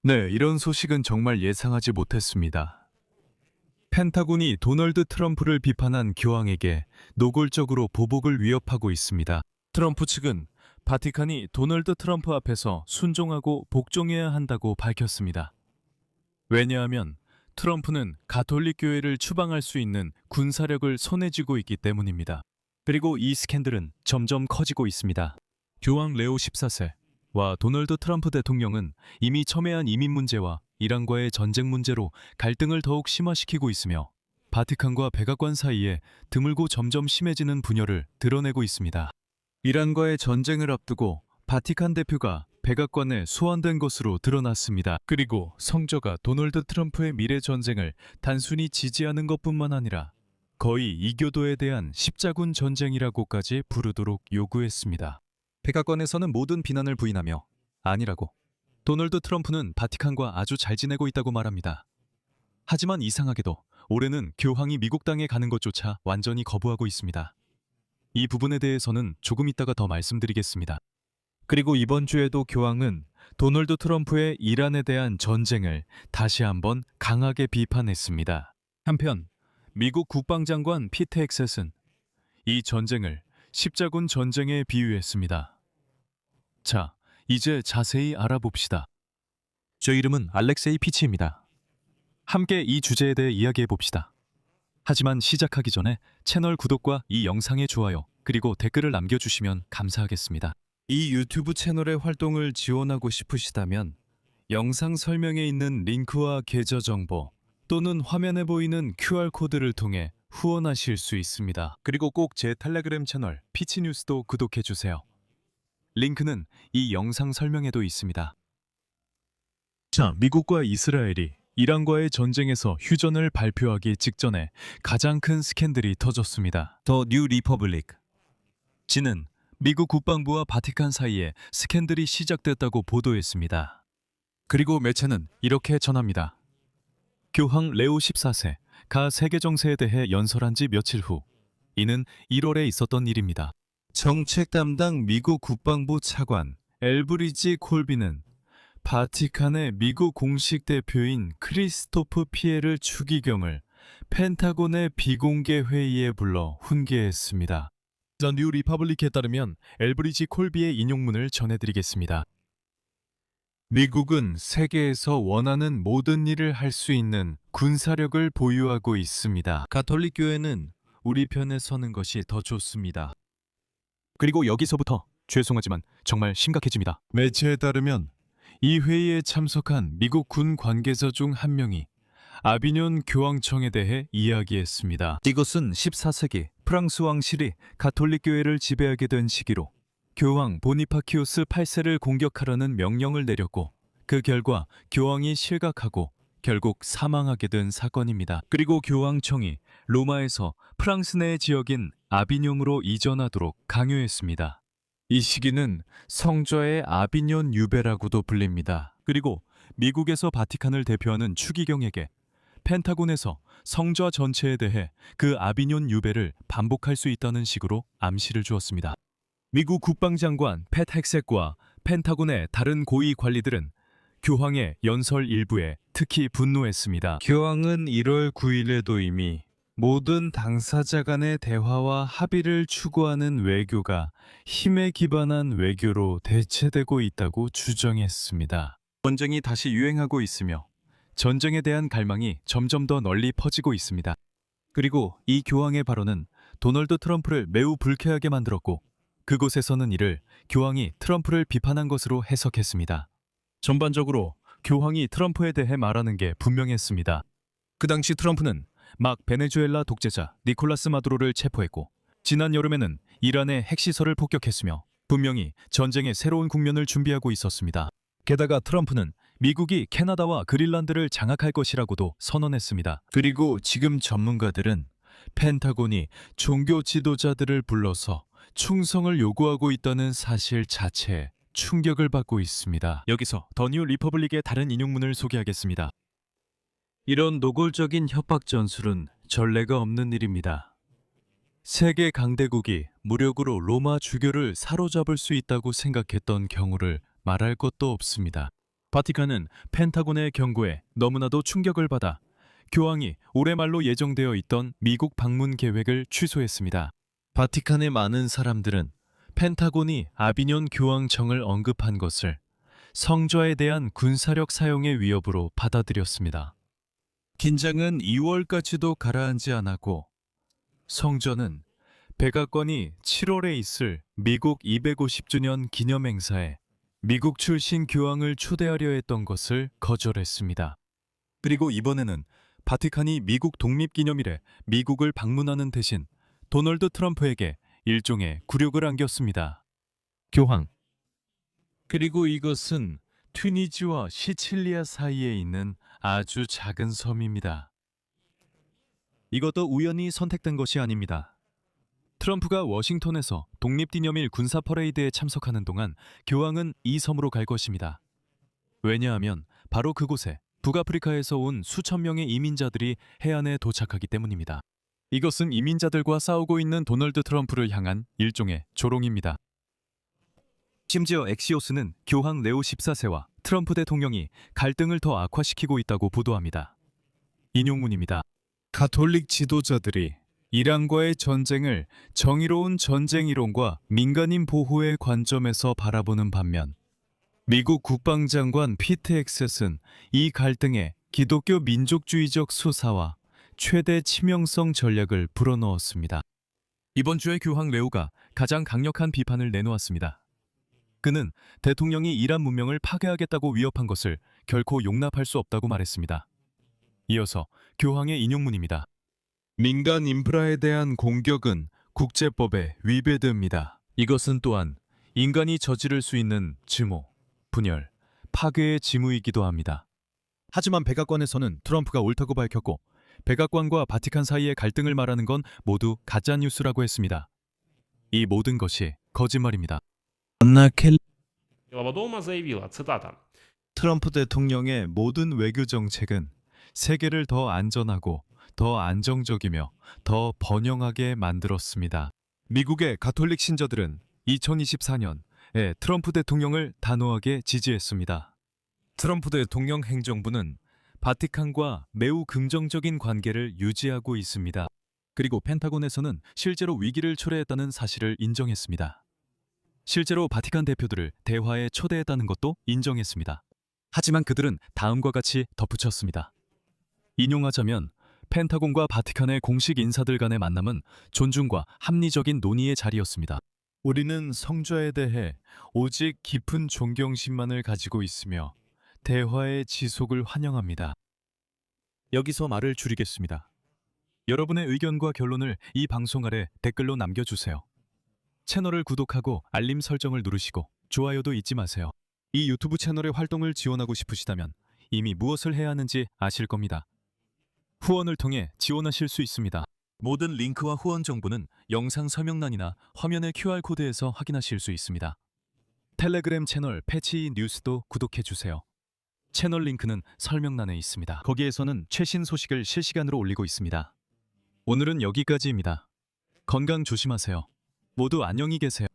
네, 이런 소식은 정말 예상하지 못했습니다. 펜타곤이 도널드 트럼프를 비판한 교황에게 노골적으로 보복을 위협하고 있습니다. 트럼프 측은 바티칸이 도널드 트럼프 앞에서 순종하고 복종해야 한다고 밝혔습니다. 왜냐하면 트럼프는 가톨릭 교회를 추방할 수 있는 군사력을 손에 쥐고 있기 때문입니다. 그리고 이 스캔들은 점점 커지고 있습니다. 교황 레오 14세와 도널드 트럼프 대통령은 이미 첨예한 이민 문제와 이란과의 전쟁 문제로 갈등을 더욱 심화시키고 있으며 바티칸과 백악관 사이에 드물고 점점 심해지는 분열을 드러내고 있습니다. 이란과의 전쟁을 앞두고 바티칸 대표가 백악관에 소환된 것으로 드러났습니다. 그리고 성저가 도널드 트럼프의 미래 전쟁을 단순히 지지하는 것뿐만 아니라 거의 이교도에 대한 십자군 전쟁이라고까지 부르도록 요구했습니다. 백악관에서는 모든 비난을 부인하며 아니라고 도널드 트럼프는 바티칸과 아주 잘 지내고 있다고 말합니다. 하지만 이상하게도 올해는 교황이 미국 땅에 가는 것조차 완전히 거부하고 있습니다. 이 부분에 대해서는 조금 이따가 더 말씀드리겠습니다. 그리고 이번 주에도 교황은 도널드 트럼프의 이란에 대한 전쟁을 다시 한번 강하게 비판했습니다. 한편 미국 국방장관 피트 헥셋은 이 전쟁을 십자군 전쟁에 비유했습니다. 자, 이제 자세히 알아봅시다. 저 이름은 알렉세이 피치입니다. 함께 이 주제에 대해 이야기해 봅시다. 하지만 시작하기 전에 채널 구독과 이 영상의 좋아요 그리고 댓글을 남겨주시면 감사하겠습니다. 이 유튜브 채널의 활동을 지원하고 싶으시다면 영상 설명에 있는 링크와 계좌 정보 또는 화면에 보이는 QR코드를 통해 후원하실 수 있습니다. 그리고 꼭 제 텔레그램 채널 피치뉴스도 구독해주세요. 링크는 이 영상 설명에도 있습니다. 자, 미국과 이스라엘이 이란과의 전쟁에서 휴전을 발표하기 직전에 가장 큰 스캔들이 터졌습니다. 더 뉴 리퍼블릭 지는 미국 국방부와 바티칸 사이에 스캔들이 시작됐다고 보도했습니다. 그리고 매체는 이렇게 전합니다. 교황 레오 14세 가 세계정세에 대해 연설한 지 며칠 후, 이는 1월에 있었던 일입니다. 정책 담당 미국 국방부 차관 엘브리지 콜비는 바티칸의 미국 공식 대표인 크리스토프 피에르 추기경을 펜타곤의 비공개 회의에 불러 훈계했습니다. 더 뉴 리퍼블릭에 따르면 엘브리지 콜비의 인용문을 전해드리겠습니다. 미국은 세계에서 원하는 모든 일을 할 수 있는 군사력을 보유하고 있습니다. 가톨릭 교회는 우리 편에 서는 것이 더 좋습니다. 그리고 여기서부터 죄송하지만 정말 심각해집니다. 매체에 따르면 이 회의에 참석한 미국 군 관계자 중 한 명이 아비뇽 교황청에 대해 이야기했습니다. 이것은 14세기 프랑스 왕실이 가톨릭 교회를 지배하게 된 시기로 교황 보니파키우스 8세를 공격하라는 명령을 내렸고 그 결과 교황이 실각하고 결국 사망하게 된 사건입니다. 그리고 교황청이 로마에서 프랑스 내 지역인 아비뇽으로 이전하도록 강요했습니다. 이 시기는 성저의 아비뇽 유배라고도 불립니다. 그리고 미국에서 바티칸을 대표하는 추기경에게 펜타곤에서 성좌 전체에 대해 그 아비뇽 유배를 반복할 수 있다는 식으로 암시를 주었습니다. 미국 국방장관 팻 헥셋과 펜타곤의 다른 고위 관리들은 교황의 연설 일부에 특히 분노했습니다. 교황은 1월 9일에도 이미 모든 당사자 간의 대화와 합의를 추구하는 외교가 힘에 기반한 외교로 대체되고 있다고 주장했습니다. 전쟁이 다시 유행하고 있으며 전쟁에 대한 갈망이 점점 더 널리 퍼지고 있습니다. 그리고 이 교황의 발언은 도널드 트럼프를 매우 불쾌하게 만들었고 그곳에서는 이를 교황이 트럼프를 비판한 것으로 해석했습니다. 전반적으로 교황이 트럼프에 대해 말하는 게 분명했습니다. 그 당시 트럼프는 막 베네수엘라 독재자 니콜라스 마두로를 체포했고 지난 여름에는 이란의 핵시설을 폭격했으며 분명히 전쟁의 새로운 국면을 준비하고 있었습니다. 게다가 트럼프는 미국이 캐나다와 그린란드를 장악할 것이라고도 선언했습니다. 그리고 지금 전문가들은 펜타곤이 종교 지도자들을 불러서 충성을 요구하고 있다는 사실 자체에 충격을 받고 있습니다. 여기서 더 뉴 리퍼블릭의 다른 인용문을 소개하겠습니다. 이런 노골적인 협박 전술은 전례가 없는 일입니다. 세계 강대국이 무력으로 로마 주교를 사로잡을 수 있다고 생각했던 경우를 말할 것도 없습니다. 바티칸은 펜타곤의 경고에 너무나도 충격을 받아 교황이 올해 말로 예정되어 있던 미국 방문 계획을 취소했습니다. 바티칸의 많은 사람들은 펜타곤이 아비뇽 교황청을 언급한 것을 성좌에 대한 군사력 사용의 위협으로 받아들였습니다. 긴장은 2월까지도 가라앉지 않았고 성전은 백악관이 7월에 있을 미국 250주년 기념행사에 미국 출신 교황을 초대하려 했던 것을 거절했습니다. 그리고 이번에는 바티칸이 미국 독립기념일에 미국을 방문하는 대신 도널드 트럼프에게 일종의 굴욕을 안겼습니다. 교황. 그리고 이것은 튀니지와 시칠리아 사이에 있는 아주 작은 섬입니다. 이것도 우연히 선택된 것이 아닙니다. 트럼프가 워싱턴에서 독립기념일 군사 퍼레이드에 참석하는 동안 교황은 이 섬으로 갈 것입니다. 왜냐하면 바로 그곳에 북아프리카에서 온 수천 명의 이민자들이 해안에 도착하기 때문입니다. 이것은 이민자들과 싸우고 있는 도널드 트럼프를 향한 일종의 조롱입니다. 심지어 엑시오스는 교황 레오 14세와 트럼프 대통령이 갈등을 더 악화시키고 있다고 보도합니다. 인용문입니다. 가톨릭 지도자들이 이란과의 전쟁을 정의로운 전쟁 이론과 민간인 보호의 관점에서 바라보는 반면 미국 국방장관 피트 엑셋은 이 갈등에 기독교 민족주의적 수사와 최대 치명성 전략을 불어넣었습니다. 이번 주에 교황 레오가 가장 강력한 비판을 내놓았습니다. 그는 대통령이 이란 문명을 파괴하겠다고 위협한 것을 결코 용납할 수 없다고 말했습니다. 이어서 교황의 인용문입니다. 민간 인프라에 대한 공격은 국제법에 위배됩니다. 이것은 또한 인간이 저지를 수 있는 증오, 분열, 파괴의 징후이기도 합니다. 하지만 백악관에서는 트럼프가 옳다고 밝혔고 백악관과 바티칸 사이의 갈등을 말하는 건 모두 가짜뉴스라고 했습니다. 이 모든 것이 거짓말입니다. Глава Дома заявила, цитата, 트럼프 대통령의 모든 외교 정책은 세계를 더 안전하고 더 안정적이며 더 번영하게 만들었습니다. 미국의 가톨릭 신자들은 2024년에 트럼프 대통령을 단호하게 지지했습니다. 트럼프 대통령 행정부는 바티칸과 매우 긍정적인 관계를 유지하고 있습니다. 그리고 펜타곤에서는 실제로 위기를 초래했다는 사실을 인정했습니다. 실제로 바티칸 대표들을 대화에 초대했다는 것도 인정했습니다. 하지만 그들은 다음과 같이 덧붙였습니다. 인용하자면 펜타곤과 바티칸의 공식 인사들 간의 만남은 존중과 합리적인 논의의 자리였습니다. 우리는 성좌에 대해 오직 깊은 존경심만을 가지고 있으며 대화의 지속을 환영합니다. 여기서 말을 줄이겠습니다. 여러분의 의견과 결론을 이 방송 아래 댓글로 남겨주세요. 채널을 구독하고 알림 설정을 누르시고 좋아요도 잊지 마세요. 이 유튜브 채널의 활동을 지원하고 싶으시다면 이미 무엇을 해야 하는지 아실 겁니다. 후원을 통해 지원하실 수 있습니다. 모든 링크와 후원 정보는 영상 설명란이나 화면의 QR코드에서 확인하실 수 있습니다. 텔레그램 채널 패치 뉴스도 구독해주세요. 채널 링크는 설명란에 있습니다. 거기에서는 최신 소식을 실시간으로 올리고 있습니다. 오늘은 여기까지입니다. 건강 조심하세요. 모두 안녕히 계세요.